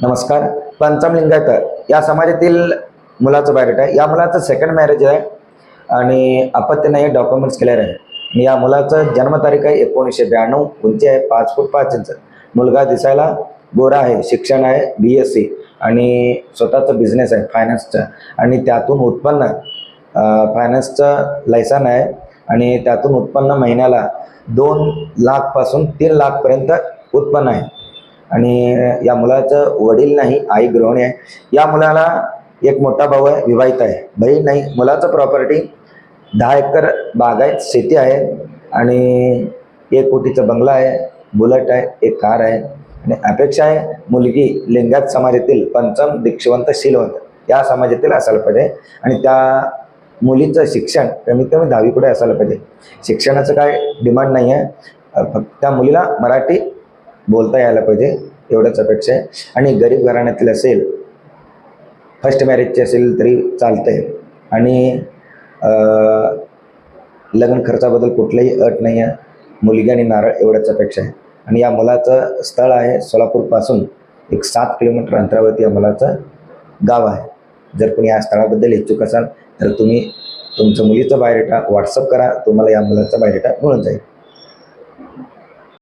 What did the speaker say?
नमस्कार. पंचमलिंगायत या समाजातील मुलाचं बायोडेटा आहे. या मुलाचं सेकंड मॅरेज आहे आणि अपत्य नाही, डॉक्युमेंट्स क्लिअर आहे. आणि या मुलाचं जन्मतारीख आहे 1992, उंची आहे 5 फूट 5 इंच. मुलगा दिसायला गोरा आहे, शिक्षण आहे BSc आणि स्वतःचा बिझनेस आहे फायनान्सचा आणि त्यातून उत्पन्न फायनान्सचं लायसन आहे आणि त्यातून उत्पन्न महिन्याला 2 लाखपासून 3 लाखपर्यंत उत्पन्न आहे. आणि या मुलाचं वडील नाही, आई गृहिणी आहे. या मुलाला एक मोठा भाऊ आहे, विवाहित आहे. बहीण नाही. मुलाचं प्रॉपर्टी 10 एकर बागायत शेती आहे आणि 1 कोटीचा बंगला आहे, बुलेट आहे, 1 कार आहे. आणि अपेक्षा आहे मुलगी लिंगायत समाजातील पंचम दीक्षिवंत शीलवंत या समाजातील असायला पाहिजे आणि त्या मुलीचं शिक्षण कमीत कमी 10वी पुढे असायला पाहिजे. शिक्षणाचं काय डिमांड नाही आहे, फक्त त्या मुलीला मराठी बोलता यायला पाहिजे एवढंच अपेक्षा आहे. आणि गरीब घराण्यातील असेल, फर्स्ट मॅरेजची असेल तरी चालतंय आणि लग्न खर्चाबद्दल कुठलीही अट नाही आहे. मुलगी आणि नारळ एवढंच अपेक्षा आहे. आणि या मुलाचं स्थळ आहे सोलापूरपासून एक 7 किलोमीटर अंतरावरती या मुलाचं गाव आहे. जर कोणी या स्थळाबद्दल इच्छुक असाल तर तुम्ही तुमच्या मुलीचा बायोडेटा व्हॉट्सअप करा, तुम्हाला या मुलाचा बायोडेटा मिळून जाईल.